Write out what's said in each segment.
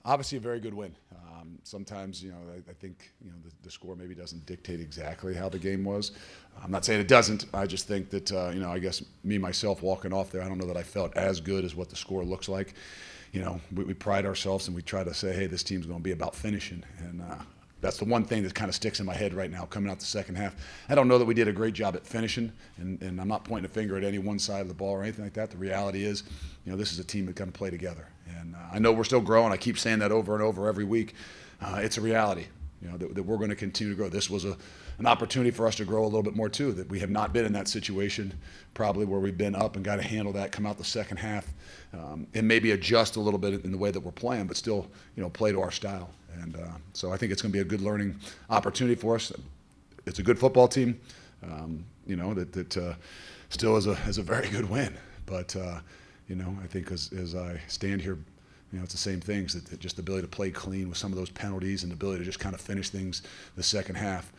Obviously, a very good win. Sometimes, I think, the score maybe doesn't dictate exactly how the game was. I'm not saying it doesn't. I just think that, I guess me, myself, walking off there, I don't know that I felt as good as what the score looks like. We pride ourselves and we try to say, hey, this team's going to be about finishing. And that's the one thing that kind of sticks in my head right now coming out the second half. I don't know that we did a great job at finishing, and I'm not pointing a finger at any one side of the ball or anything like that. The reality is, this is a team that can play together. And I know we're still growing. I keep saying that over and over every week. It's a reality, that we're going to continue to grow. This was an opportunity for us to grow a little bit more too, that we have not been in that situation probably where we've been up and got to handle that, come out the second half, and maybe adjust a little bit in the way that we're playing, but still, play to our style. And so I think it's going to be a good learning opportunity for us. It's a good football team, that still is a very good win. But, I think as I stand here, it's the same things, that just the ability to play clean with some of those penalties and the ability to just kind of finish things the second half.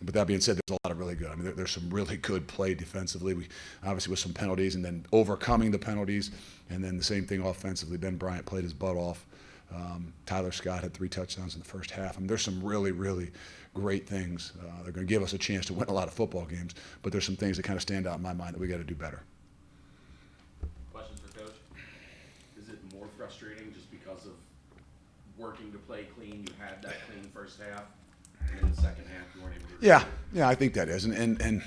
But that being said, there's a lot of really good. I mean, there's some really good play defensively. We obviously with some penalties and then overcoming the penalties, and then the same thing offensively. Ben Bryant played his butt off. Tyler Scott had 3 touchdowns in the first half. I mean, there's some really, really great things. They're going to give us a chance to win a lot of football games, but there's some things that kind of stand out in my mind that we got to do better. Questions for Coach? Is it more frustrating just because of working to play clean? You had that clean first half, and in the second half you weren't able to. Yeah, I think that is, and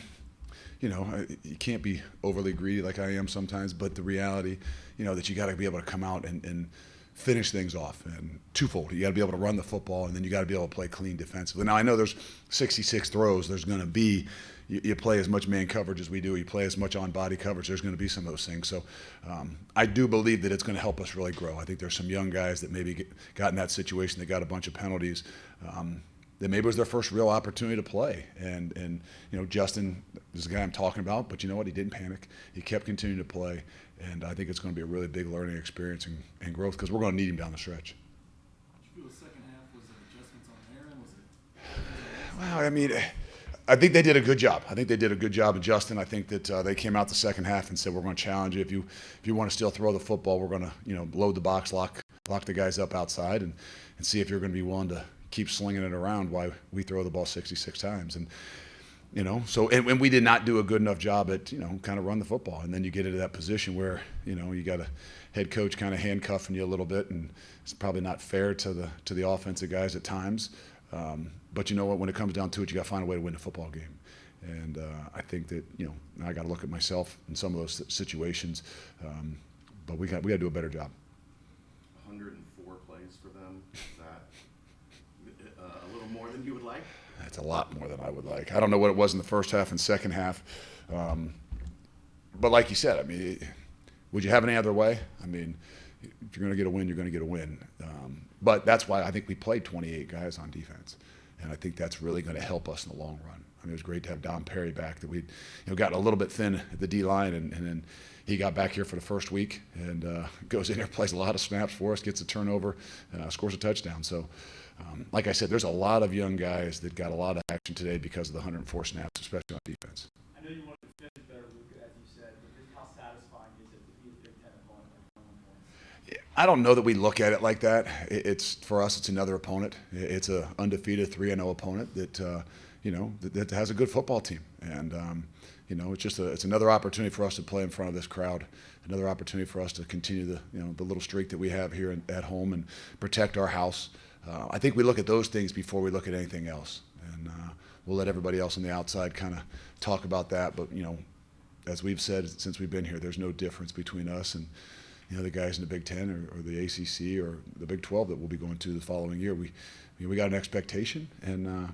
you can't be overly greedy like I am sometimes, but the reality, that you got to be able to come out and finish things off, and twofold. You got to be able to run the football, and then you got to be able to play clean defensively. Now I know there's 66 throws. There's going to be, you play as much man coverage as we do. You play as much on body coverage. There's going to be some of those things. So I do believe that it's going to help us really grow. I think there's some young guys that maybe got in that situation. They got a bunch of penalties. That maybe it was their first real opportunity to play. And Justin is the guy I'm talking about, but you know what? He didn't panic. He kept continuing to play. And I think it's going to be a really big learning experience and growth, because we're going to need him down the stretch. Did you feel the second half was adjustments on their end? Was it? Well, I mean, I think they did a good job. I think they did a good job adjusting. I think that they came out the second half and said, we're going to challenge you. If you want to still throw the football, we're going to load the box, lock the guys up outside, and see if you're going to be willing to keep slinging it around while we throw the ball 66 times. And so and we did not do a good enough job at kind of run the football. And then you get into that position where you got a head coach kind of handcuffing you a little bit, and it's probably not fair to the offensive guys at times. But you know what? When it comes down to it, you got to find a way to win a football game. And I think that I got to look at myself in some of those situations. But we got to do a better job. 104 plays for them. Is that a little more than you would like? That's a lot more than I would like. I don't know what it was in the first half and second half. But like you said, I mean, would you have any other way? I mean, if you're going to get a win, you're going to get a win. But that's why I think we played 28 guys on defense. And I think that's really going to help us in the long run. I mean, it was great to have Don Perry back. That we'd gotten a little bit thin at the D-line, and then he got back here for the first week and goes in there, plays a lot of snaps for us, gets a turnover, scores a touchdown. So, like I said, there's a lot of young guys that got a lot of action today because of the 104 snaps, especially on defense. I know you wanted to finish better, Luke, as you said, but just how satisfying is it to be a Big Ten opponent like 1-1? I don't know that we look at it like that. It's for us, it's another opponent. It's a undefeated 3-0 opponent that that has a good football team, and it's another opportunity for us to play in front of this crowd, another opportunity for us to continue the little streak that we have here at home and protect our house. I think we look at those things before we look at anything else, and we'll let everybody else on the outside kind of talk about that. But as we've said since we've been here, there's no difference between us and the guys in the Big Ten or the ACC or the Big 12 that we'll be going to the following year. We got an expectation, and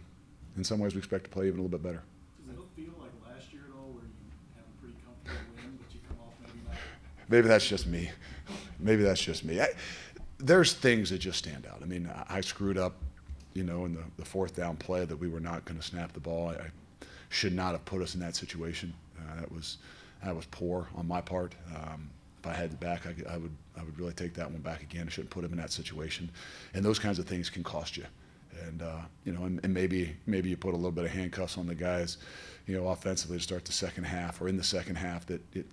in some ways we expect to play even a little bit better. Does it feel like last year at all, where you have a pretty comfortable win, but you come off maybe not? Maybe that's just me. Maybe that's just me. There's things that just stand out. I mean, I screwed up, in the fourth down play that we were not going to snap the ball. I should not have put us in that situation. That was poor on my part. If I had the back, I would really take that one back again. I shouldn't put him in that situation. And those kinds of things can cost you. And and maybe you put a little bit of handcuffs on the guys, offensively to start the second half or in the second half that it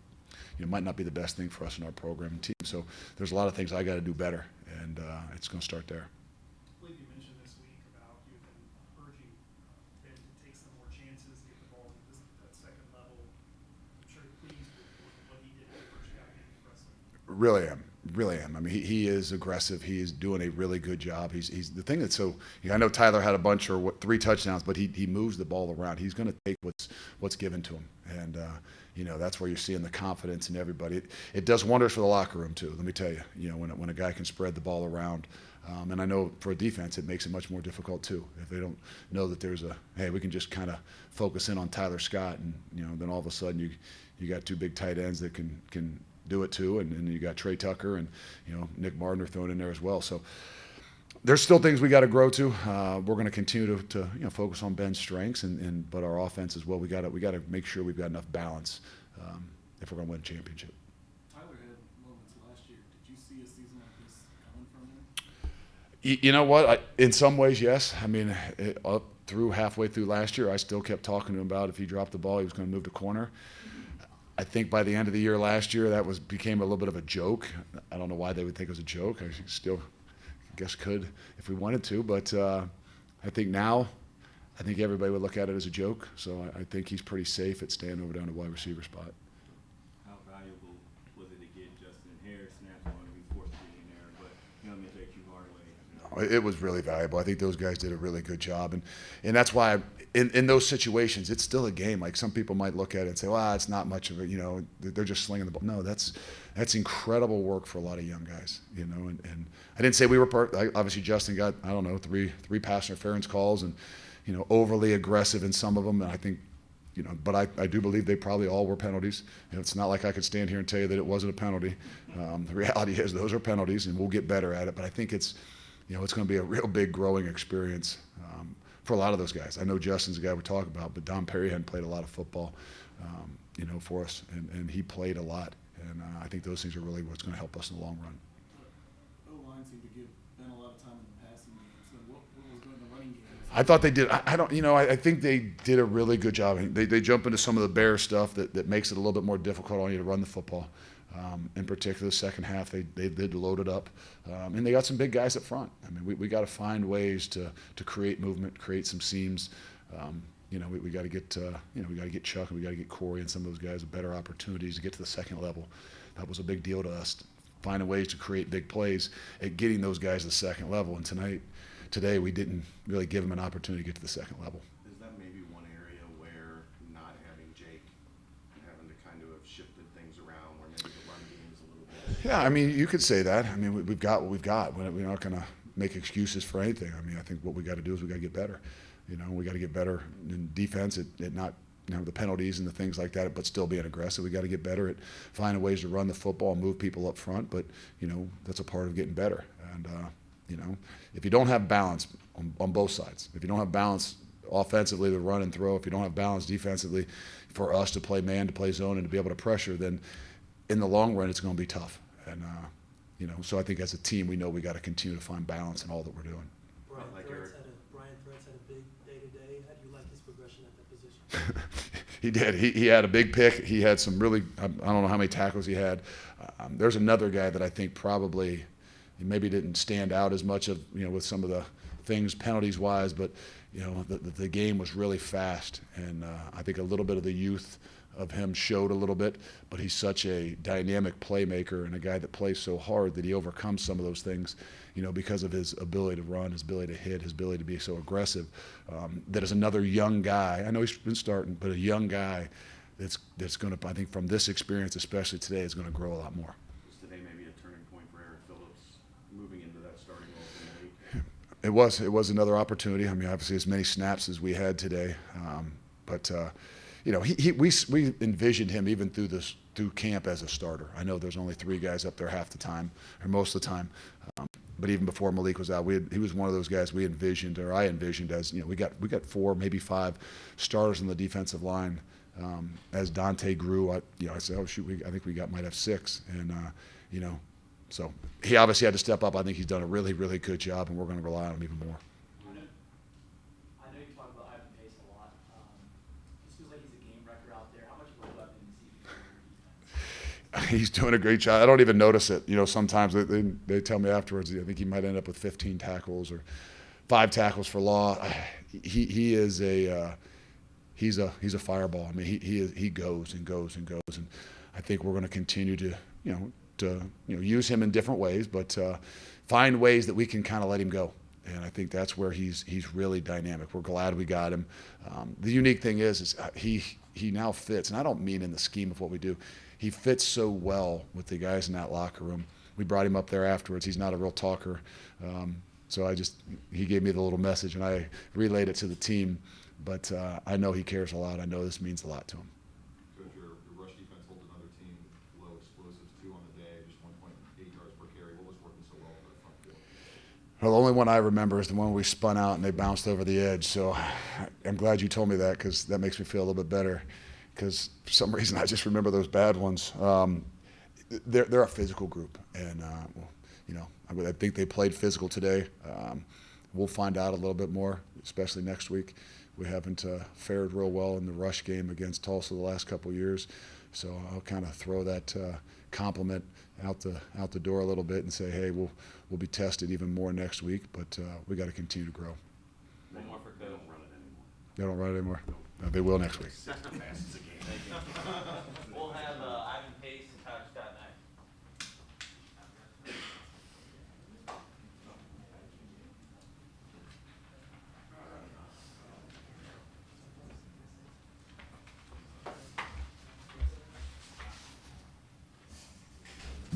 might not be the best thing for us in our program. And teams So there's a lot of things I got to do better, and it's going to start there. I believe you mentioned this week about you've been urging Ben to take some more chances, get the ball to that second level. I'm sure you're pleased with what he did in the first half, getting impressive. Really am. I mean, he is aggressive. He is doing a really good job. He's the thing that's so. I know Tyler had a bunch or 3 touchdowns, but he moves the ball around. He's going to take what's given to him, and that's where you're seeing the confidence in everybody. It does wonders for the locker room too. Let me tell you, when a guy can spread the ball around, and I know for a defense it makes it much more difficult too. If they don't know that there's hey, we can just kind of focus in on Tyler Scott, and then all of a sudden you got 2 big tight ends that can do it too, and you got Trey Tucker and Nick Martin thrown in there as well. So there's still things we got to grow to. We're going to continue to focus on Ben's strengths, but our offense as well. We got to make sure we've got enough balance if we're going to win a championship. Tyler had moments last year. Did you see a season like this coming from him? You know what? In some ways, yes. I mean, up through halfway through last year, I still kept talking to him about if he dropped the ball, he was going to move to corner. I think by the end of the year last year, that became a little bit of a joke. I don't know why they would think it was a joke. I still guess could if we wanted to, but I think now, I think everybody would look at it as a joke. So I think he's pretty safe at staying over down to wide receiver spot. How valuable was it to get Justin Harris snap on him? He forced it in there, but I'm going to take you hard way. It was really valuable. I think those guys did a really good job, and that's why in those situations it's still a game. Like some people might look at it and say, "Well, it's not much of it." They're just slinging the ball. No, that's incredible work for a lot of young guys. And I didn't say we were obviously Justin got three pass interference calls and overly aggressive in some of them, and I think. But I do believe they probably all were penalties. It's not like I could stand here and tell you that it wasn't a penalty. The reality is those are penalties, and we'll get better at it. But I think it's going to be a real big growing experience for a lot of those guys. I know Justin's the guy we talk about, but Don Perry hadn't played a lot of football, for us, and he played a lot. And I think those things are really what's going to help us in the long run. O-line seemed to give Ben a lot of time in the passing game. So what was going in the running game? I thought they did. I don't. I think they did a really good job. They jump into some of the Bear stuff that makes it a little bit more difficult on you to run the football. In particular, the second half they did load it up, and they got some big guys up front. I mean, we got to find ways to create movement, create some seams. We got to get we got to get Chuck and we got to get Corey and some of those guys better opportunities to get to the second level. That was a big deal to us. Finding ways to create big plays at getting those guys to the second level. And today we didn't really give them an opportunity to get to the second level. Is that maybe one area where not having Jake and having to kind of have shifted things around where maybe the run game is a little bit? Yeah, I mean, you could say that. I mean, we've got what we've got. We're not going to make excuses for anything. I mean, I think what we got to do is we got to get better. We got to get better in defense at not the penalties and the things like that, but still being aggressive. We got to get better at finding ways to run the football and move people up front. But that's a part of getting better. And if you don't have balance on both sides, if you don't have balance offensively to run and throw, if you don't have balance defensively for us to play man, to play zone, and to be able to pressure, then in the long run it's going to be tough. And so I think as a team we know we got to continue to find balance in all that we're doing. Bryant Threats had a big day-to-day. How do you like his progression at that position? He did. He had a big pick. He had some really, I don't know how many tackles he had. There's another guy that I think probably maybe didn't stand out as much of, with some of the things penalties wise, but the game was really fast, and I think a little bit of the youth of him showed a little bit, but he's such a dynamic playmaker and a guy that plays so hard that he overcomes some of those things, because of his ability to run, his ability to hit, his ability to be so aggressive. That is another young guy. I know he's been starting, but a young guy that's going to, I think, from this experience, especially today, is going to grow a lot more. Was today maybe a turning point for Eric Phillips moving into that starting role in the league? It was another opportunity. I mean, obviously as many snaps as we had today, but we envisioned him even through camp as a starter. I know there's only 3 guys up there half the time or most of the time, but even before Malik was out, he was one of those guys I envisioned as we got 4, maybe 5 starters on the defensive line. As Dante grew, I said, oh shoot, I think we might have 6, and so he obviously had to step up. I think he's done a really, really good job, and we're going to rely on him even more. I know you talk about Ivan Pace a lot. It feels like he's a game wrecker out there. How much of a weapon is he for your defense? he's doing a great job. I don't even notice it. Sometimes they tell me afterwards. I think he might end up with 15 tackles or 5 tackles for loss. He is he's a fireball. I mean, he goes and goes and goes, and I think we're going to continue to use him in different ways, but find ways that we can kind of let him go. And I think that's where he's really dynamic. We're glad we got him. The unique thing is he now fits, and I don't mean in the scheme of what we do. He fits so well with the guys in that locker room. We brought him up there afterwards. He's not a real talker. So he gave me the little message, and I relayed it to the team. But I know he cares a lot. I know this means a lot to him. Coach, your rush defense holds another team low explosives 2 on the day, just 1.8 yards per carry. What was working so well for the front field? Well, the only one I remember is the one we spun out and they bounced over the edge. So I'm glad you told me that, because that makes me feel a little bit better, because for some reason I just remember those bad ones. They're a physical group, and I think they played physical today. We'll find out a little bit more, especially next week. We haven't fared real well in the rush game against Tulsa the last couple of years, so I'll kind of throw that compliment out the door a little bit and say, hey, we'll be tested even more next week, but we got to continue to grow. One more for Coach. They don't run it anymore. They don't run it anymore? No, they will next week. Fast as a game. We'll have Ivan Pace and Tyler Scott next.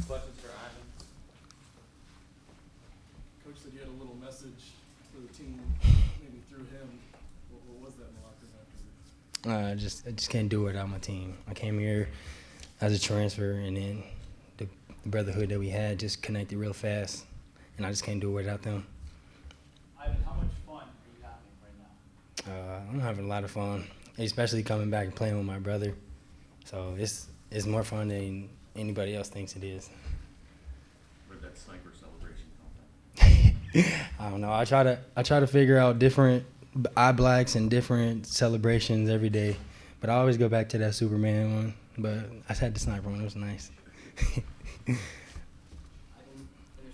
Questions for Ivan? Coach said you had a little message for the team, maybe through him. What was that in the locker room after? I just can't do it without my team. I came here as a transfer, and then the brotherhood that we had just connected real fast, and I just can't do it without them. Ivan, how much fun are you having right now? I'm having a lot of fun, especially coming back and playing with my brother. So it's more fun than anybody else thinks it is. Where'd that sniper celebration come from? I don't know. I try to figure out different eye blacks and different celebrations every day, but I always go back to that Superman one. But I had the sniper one. It was nice. Ivan finished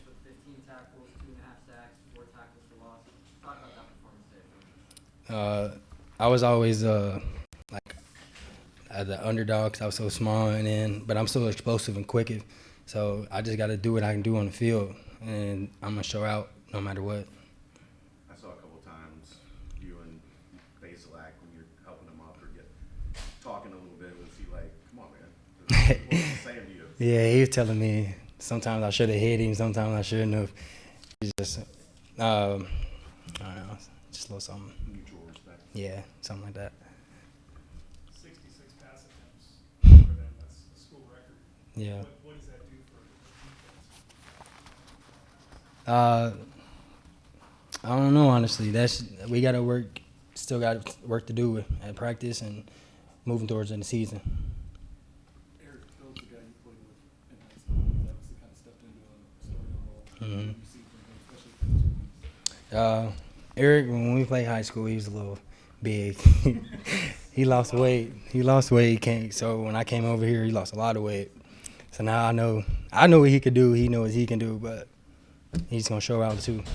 with 15 tackles, 2.5 sacks, 4 tackles for loss. Talk about that performance today. I was always as the underdog, 'cause I was so small, but I'm so explosive and quick. So I just got to do what I can do on the field, and I'm gonna show out no matter what. I saw a couple times you and Basilak when you're helping him up or talking a little bit. Was he like, "Come on, man"? What was he saying to you? Yeah, he was telling me sometimes I should have hit him, sometimes I shouldn't have. He's just, I don't know, just a little something. Mutual respect. Yeah, something like that. 66 pass attempts for them. That's a school record. Yeah. What does that do for defense? I don't know, honestly. We got to work. Still got work to do at practice and moving towards the season. Eric Phillips, the guy you played with in high school, obviously kind of stepped into a starting role. What do you see from him, especially for 2 weeks? Eric, when we played high school, he was a little big. He lost weight. So when I came over here, he lost a lot of weight. So now I know what he could do. He knows he can do, but he's gonna show out too. Does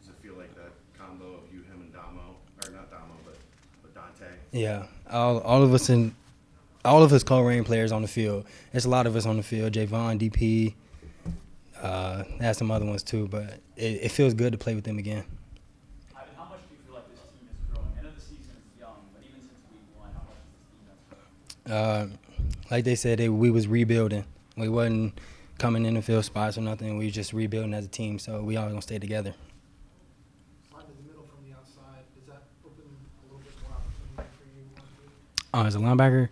it feel like that combo of you, him, and Damo, or not Damo, but Dante? Yeah, all of us Coleraine players on the field. There's a lot of us on the field. Javon, DP, there's some other ones too. But it feels good to play with them again. Ivan, how much do you feel like this team is growing? I know the season is young, but even since week 1, how much has this team grown? Like they said, we was rebuilding. We wasn't coming in to fill spots or nothing. We was just rebuilding as a team. So we all gonna stay together. Slide in the middle from the outside, does that open a little bit more opportunity for you? As a linebacker,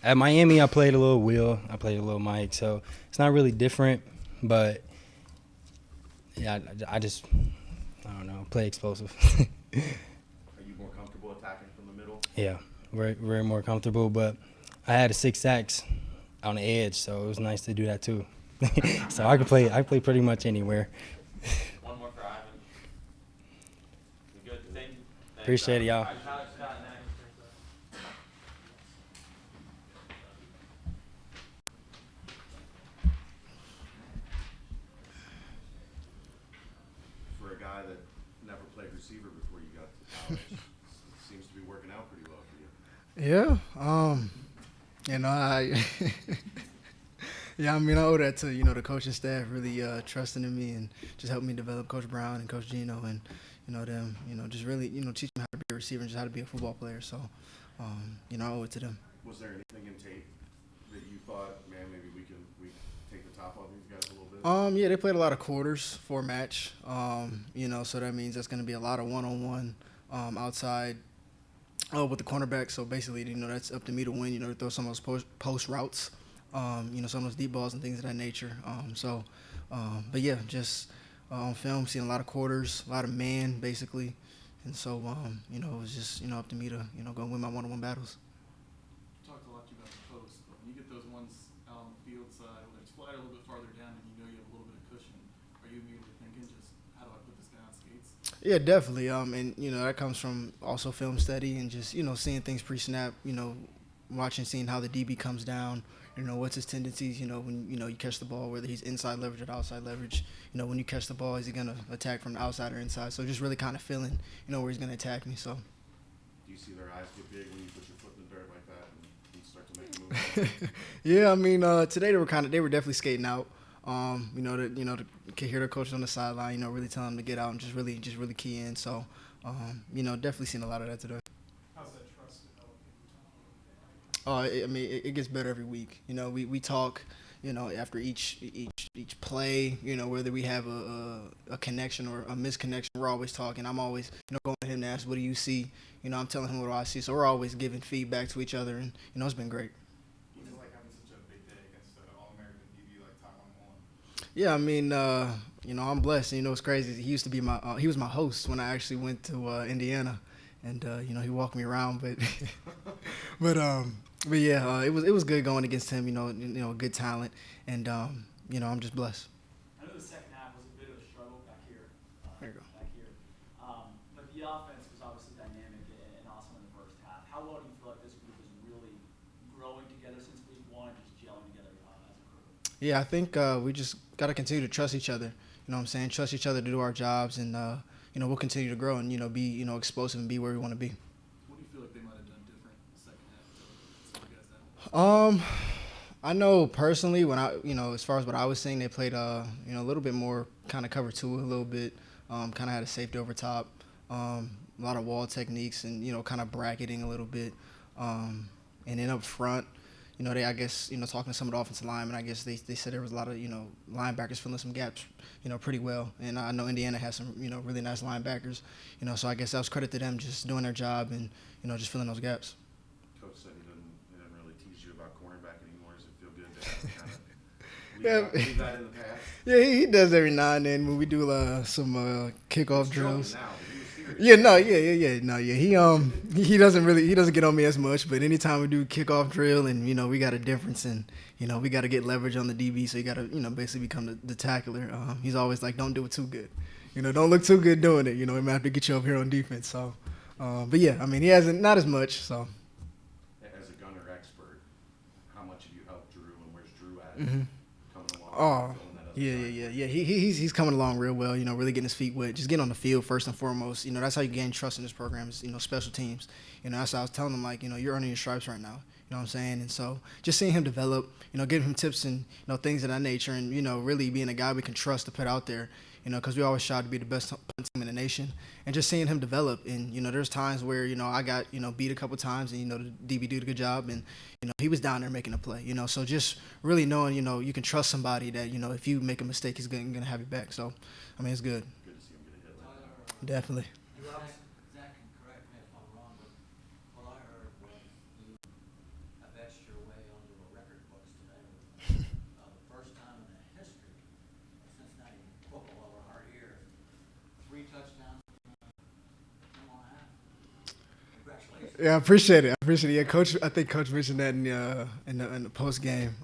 at Miami, I played a little Will. I played a little Mike. So it's not really different, but yeah, I don't know, play explosive. Are you more comfortable attacking from the middle? Yeah, we're more comfortable, but I had 6 sacks on the edge, so it was nice to do that too. So I can play pretty much anywhere. One more for Ivan. You good? Thank you. Appreciate it, y'all. Tyler Scott next. a guy that never played receiver before you got to college. Seems to be working out pretty well for you. Yeah. I yeah, I mean, I owe that to, the coaching staff really trusting in me and just helping me develop, Coach Brown and Coach Gino, and, them, just really, teaching me how to be a receiver and just how to be a football player. So, I owe it to them. Was there anything in tape that you thought, man, maybe we take the top off these guys a little bit? Yeah, they played a lot of quarters for a match, so that means that's going to be a lot of one-on-one outside with the cornerback. So basically, that's up to me to win, to throw some of those post routes, some of those deep balls and things of that nature. But yeah, just on film, seeing a lot of quarters, a lot of man, basically. And so, it was just, up to me to, go win my one-on-one battles. You talked a lot about the post, but when you get those ones out on the field side, whether it's flat a little bit farther down and you have a little bit of cushion, are you immediately thinking just, how do I put this guy on skates? Yeah, definitely. And, that comes from also film study and just, seeing things pre-snap, seeing how the DB comes down, what's his tendencies, when, you catch the ball, whether he's inside leverage or outside leverage. When you catch the ball, is he going to attack from the outside or inside? So just really kind of feeling, where he's going to attack me. So. Do you see their eyes get big when you put your foot in the dirt like that and you start to make a move? Yeah, I mean, today they were definitely skating out. To hear their coaches on the sideline, really telling them to get out and just really key in. So, definitely seen a lot of that today. How's that trust developing? I mean, it gets better every week. We talk, after each play, whether we have a connection or a misconnection, we're always talking. I'm always, going to him to ask, what do you see? I'm telling him what I see. So we're always giving feedback to each other, and, it's been great. What's it like having such a big day against an All-American DB like Tyler Mullen? Yeah, I mean, I'm blessed. It's crazy. He used to be he was my host when I actually went to Indiana, and he walked me around. But, but yeah, it was good going against him. Good talent, and I'm just blessed. I know the second half was a bit of a struggle back here. There you go. Back here. But the offense was obviously dynamic and awesome in the first half. How well do you feel like this group is really growing together since week one and just gelling together as a group? Yeah, I think we just got to continue to trust each other. Trust each other to do our jobs, and we'll continue to grow and be explosive and be where we want to be. What do you feel like they might have done different in the second half to slow you guys down? I know personally when as far as what I was seeing, they played a little bit more kind of cover two a little bit, kind of had a safety over top, a lot of wall techniques and kind of bracketing a little bit, and then up front. I guess, talking to some of the offensive linemen, I guess they said there was a lot of, linebackers filling some gaps, pretty well. And I know Indiana has some, really nice linebackers, so I guess that was credit to them just doing their job and, just filling those gaps. Coach said he didn't really tease you about cornerback anymore. Does it feel good to kind of leave that in the past? Yeah, he does every now and then when we do some kickoff drills. Now, but he was serious. He doesn't get on me as much, but anytime we do kickoff drill and we got a difference and we got to get leverage on the DB, so you got to basically become the tackler. He's always like, don't do it too good, don't look too good doing it. We might have to get you up here on defense. So, but yeah, I mean, he hasn't not as much. So, As a gunner expert, how much have you helped Drew and where's Drew at? Mm-hmm. Coming along. Oh, filling that other side? yeah. He's coming along real well. Really getting his feet wet. Just getting on the field first and foremost. That's how you gain trust in this program. Is special teams. That's how I was telling him like you're earning your stripes right now. You know what I'm saying? And so just seeing him develop. Giving him tips and things of that nature, and really being a guy we can trust to put out there. Because we always try to be the best team in the nation, and just seeing him develop. And there's times where I got beat a couple times, and the DB did a good job, and he was down there making a play. So just really knowing you can trust somebody that if you make a mistake, he's gonna have your back. So I mean, it's good. Good to see him get a hit like that. Definitely. Zach can correct me if I'm wrong, but what I heard was you have etched your way onto the record books today. The first time in the history of Cincinnati football over 100 years, 3 touchdowns in 1.5. Congratulations. Yeah, I appreciate it. Yeah, Coach. I think Coach mentioned that in the post game.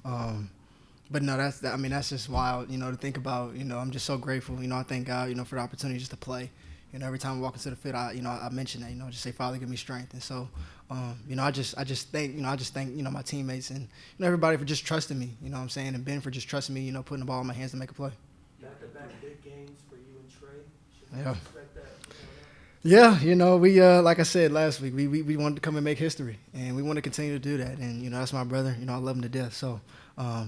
But no, that's just wild. To think about. I'm just so grateful. I thank God. For the opportunity just to play. Every time I walk into the field, I mention that. Just say, Father, give me strength. And so, I just thank my teammates and everybody for just trusting me. What I'm saying, and Ben for just trusting me. Putting the ball in my hands to make a play. Back-to-back big games for you and Trey. Should Yeah. Expect that, Yeah, we like I said last week, we wanted to come and make history, and we want to continue to do that. And that's my brother. I love him to death. So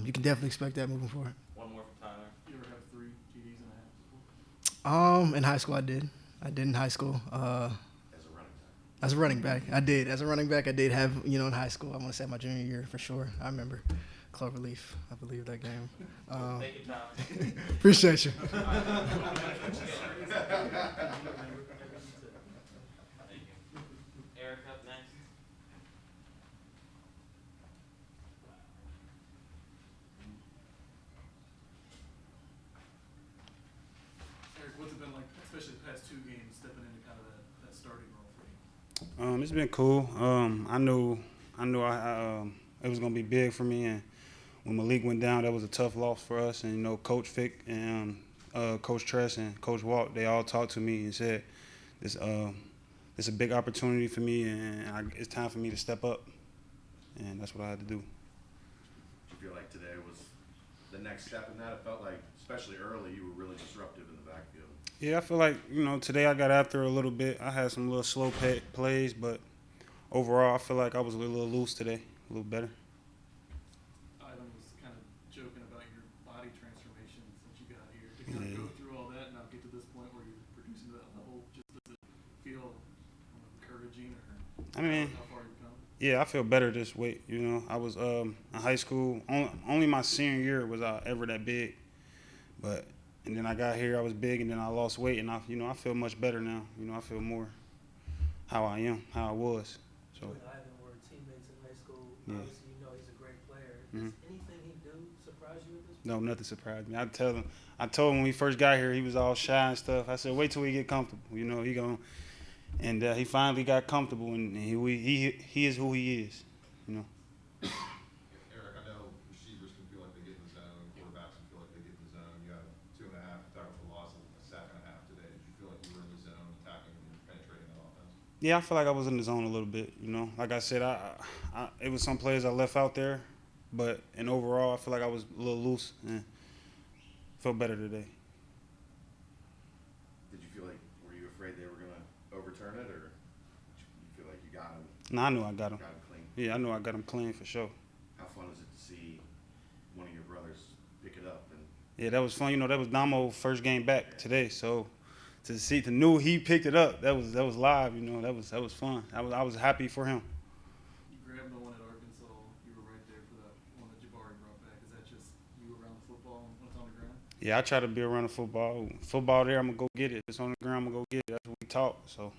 you can definitely expect that moving forward. One more from Tyler. You ever have 3 TDs and a half before? In high school, I did. In high school. As a running back. As a running back, I did. As a running back, I did have in high school. I want to say my junior year for sure. I remember Cloverleaf. I believe that game. Thank you, Tyler. Appreciate you. Thank you. Eric up next. Eric, what's it been like, especially the past 2 games, stepping into kind of that starting role for you? It's been cool. I knew it was gonna be big for me, and when Malik went down, that was a tough loss for us. And Coach Fick and Coach Tress and Coach Walt, they all talked to me and said, "This a big opportunity for me, and it's time for me to step up." And that's what I had to do. Do you feel like today was the next step in that? It felt like, especially early, you were really disruptive in the backfield. Yeah, I feel like today I got after a little bit. I had some little slow plays, but overall, I feel like I was a little loose today, a little better. Ivan was kind of joking about your body transformation since you got here. To kind of go through all that and now get to this point where you're producing to that level, just does it feel encouraging or I mean, how far you've come? yeah, I feel better this weight. I was in high school. Only my senior year was I ever that big, and then I got here, I was big, and then I lost weight, and I feel much better now. I feel more how I am, how I was. So. You and Ivan were teammates in high school. Yeah. Obviously, he's a great player. Does anything he do surprise you at this point? No, nothing surprised me. I told him when he first got here, he was all shy and stuff. I said, wait till he get comfortable. He going, and he finally got comfortable, and he is who he is. Eric, I know receivers can feel like they get in the zone, quarterbacks can feel like they get in the zone. You had 2.5 tackles for loss and a sack and a half today. Did you feel like you were in the zone, attacking and penetrating that offense? Yeah, I feel like I was in the zone a little bit. Like I said, it was some plays I left out there, but overall, I feel like I was a little loose and felt better today. Did you feel like, were you afraid they were going to overturn it, or did you feel like you got him? No, I knew I got him. Got him clean. Yeah, I knew I got him clean for sure. How fun is it to see one of your brothers pick it up? And Yeah, that was fun. That was Damo's first game back today, so to know he picked it up, that was live. That was fun. I was happy for him. You grabbed the one at Arkansas. You were right there for that one that Jabari brought back. Is that just you around the football when it's on the ground? Yeah, I try to be around the football. Football there, I'm gonna go get it. If it's on the ground, I'm gonna go get it. That's what we taught. So.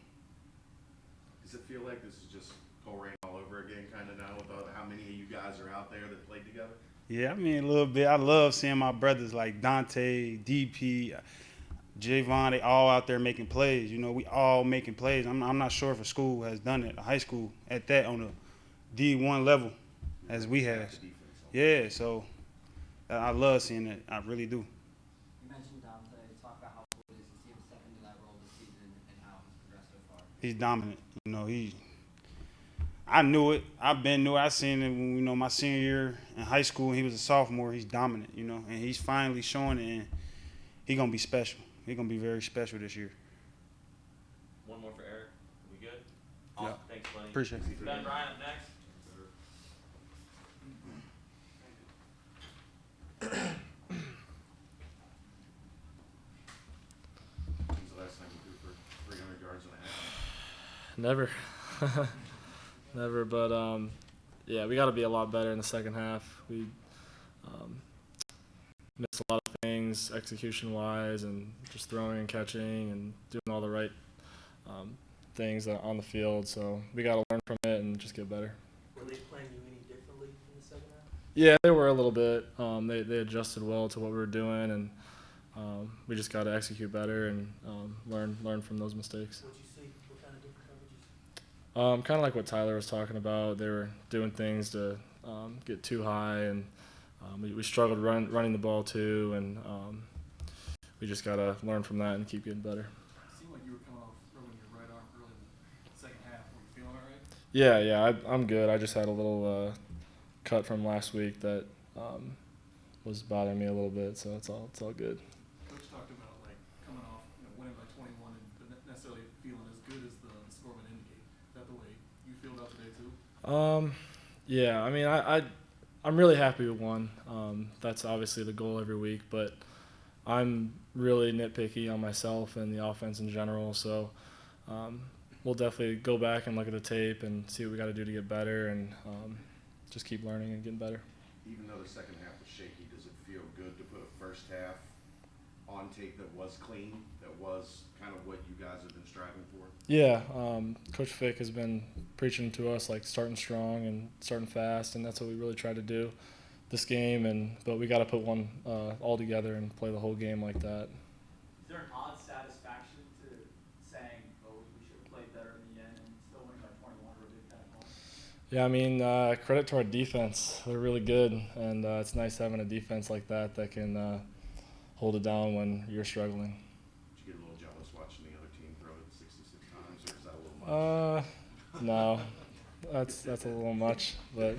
does it feel like this is just Cole Rain all over again, kind of now, with how many of you guys are out there that played together? Yeah, I mean a little bit. I love seeing my brothers like Dante, DP, Javon. They all out there making plays. We all making plays. I'm not sure if a school has done it, a high school at that on a D1 level, as we have. Yeah, so I love seeing it. I really do. You mentioned Dante. Talk about how cool it is to see him step into that role this season and how he's progressed so far. He's dominant. I knew it. I've been knew it. I seen it when, my senior year in high school. He was a sophomore. He's dominant, and he's finally showing it, and he's going to be special. He's going to be very special this year. One more for Eric. We good? Yeah. Awesome. Thanks, buddy. Appreciate it. Ben Bryant up next. When's the last time you threw for 300 yards and a half? Never. Never, but yeah, we got to be a lot better in the second half. We missed a lot of things execution-wise and just throwing and catching and doing all the right things on the field. So we got to learn from it and just get better. Were they playing you any differently in the second half? Yeah, they were a little bit. They adjusted well to what we were doing, and we just got to execute better and learn from those mistakes. What'd you see? What kind of different coverages? Kind of like what Tyler was talking about. They were doing things to get too high, and we struggled running the ball too, and we just got to learn from that and keep getting better. It seemed like you were coming off rubbing your right arm early in the second half. Were you feeling all right? Yeah, I'm good. I just had a little cut from last week that was bothering me a little bit, so it's all good. Coach talked about like coming off, winning by 21 Yeah, I mean, I'm really happy with one. That's obviously the goal every week, but I'm really nitpicky on myself and the offense in general. So we'll definitely go back and look at the tape and see what we got to do to get better, and just keep learning and getting better. Even though the second half was shaky, does it feel good to put a first half on tape that was clean, that was kind of what you guys have been striving for? Yeah, Coach Fick has been preaching to us like starting strong and starting fast, and that's what we really tried to do this game. But we got to put one all together and play the whole game like that. Is there an odd satisfaction to saying, oh, we should have played better in the end and still winning by 21 or a big kind of goal? Yeah, I mean, credit to our defense. They're really good, and it's nice having a defense like that can hold it down when you're struggling. Did you get a little jealous watching the other team throw it 66 times, or is that a little much? No, that's a little much, but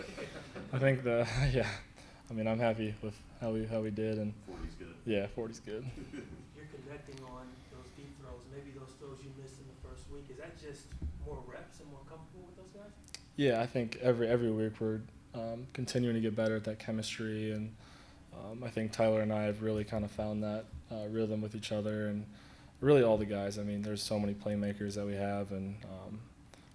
I think yeah. I mean, I'm happy with how we did, and 40's good. yeah, 40's good. You're connecting on those deep throws, maybe those throws you missed in the first week. Is that just more reps and more comfortable with those guys? Yeah, I think every week we're continuing to get better at that chemistry, and I think Tyler and I have really kind of found that rhythm with each other, and really all the guys. I mean, there's so many playmakers that we have, and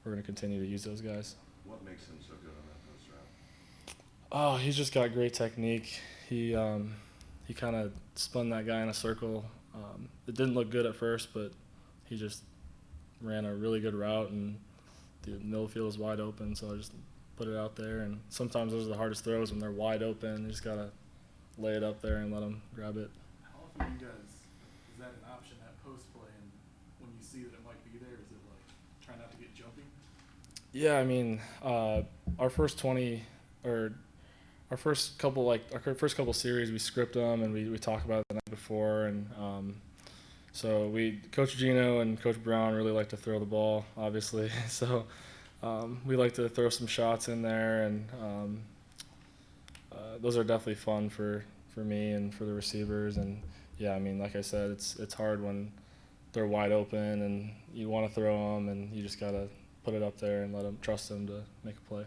we're going to continue to use those guys. What makes him so good on that post route? Oh, he's just got great technique. He kind of spun that guy in a circle. It didn't look good at first, but he just ran a really good route, and the middle field was wide open, so I just put it out there. And sometimes those are the hardest throws when they're wide open. You just got to lay it up there and let them grab it. How often do you guys, is that an option at post play, and when you see that it might be there, is it like try not to get jumpy? Yeah, I mean, our first 20 or our first couple series, we script them and we talk about it the night before, and so Coach Gino and Coach Brown really like to throw the ball, obviously. So we like to throw some shots in there, and those are definitely fun for me and for the receivers. And yeah, I mean, like I said, it's hard when they're wide open and you want to throw them, and you just gotta put it up there and trust them to make a play.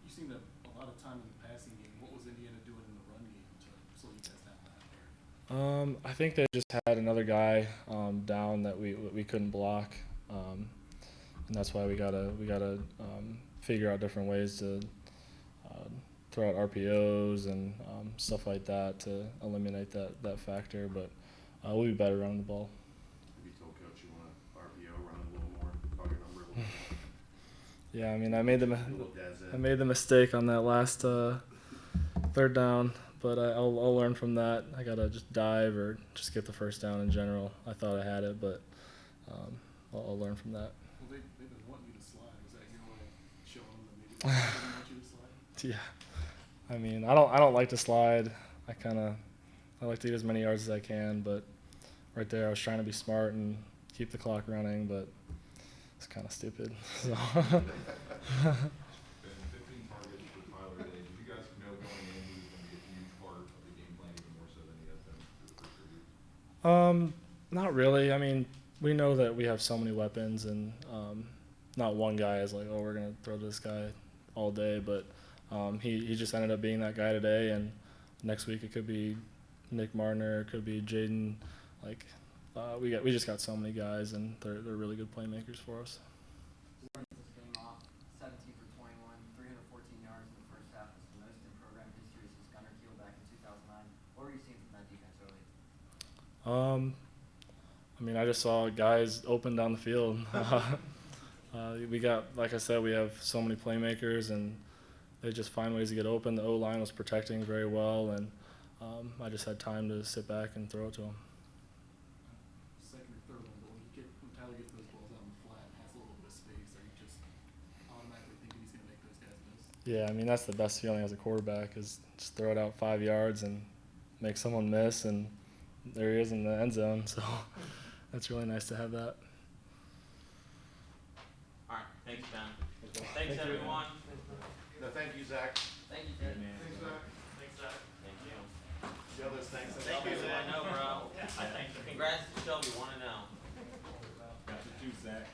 You seem to have a lot of time in the passing game. What was Indiana doing in the run game to slow you guys down that part? I think they just had another guy down that we couldn't block, and that's why we gotta figure out different ways to throw out RPOs and stuff like that to eliminate that factor. But we'll be better running the ball. Have you told Coach you want to RPO, run a little more, call your number a little more? Yeah, I mean, I made the mistake on that last third down, but I'll learn from that. I gotta just dive or just get the first down in general. I thought I had it, but I'll learn from that. Well, they've been wanting you to slide. Was that your way of showing them that maybe they didn't want you to slide? Yeah, I mean, I don't like to slide. I like to get as many yards as I can, but right there I was trying to be smart and keep the clock running, but it's kind of stupid. So. 15 targets for Tyler today. Did you guys know going in he was going to be a huge part of the game plan, even more so than he has been for the first 3 weeks? Not really. I mean, we know that we have so many weapons, and not one guy is like, oh, we're gonna throw this guy all day, but he just ended up being that guy today, and next week it could be Nick Martiner, it could be Jaden. Like, we just got so many guys, and they're really good playmakers for us. This game off, 17 for 21, 314 yards in the first half. It's the most in program history since Gunnar Keel back in 2009. What were you seeing from that defense early? I mean, I just saw guys open down the field. We got, like I said, we have so many playmakers, and they just find ways to get open. The O-line was protecting very well, and I just had time to sit back and throw it to them. Second or third one, but when Tyler gets those balls out on the flat and has a little bit of space, are you just automatically thinking he's going to make those guys miss? Yeah, I mean, that's the best feeling as a quarterback is just throw it out 5 yards and make someone miss, and there he is in the end zone. So that's really nice to have that. All right, thanks, Ben. Thanks, everyone. No, thank you, Zach. Thank you, Ted. Thanks, Zach. Thanks, Zach. Thank you. See how those things. Thank you, Zach. I know, bro. I thank you. Congrats to Shelby, 1-0. Got the juice, Zach.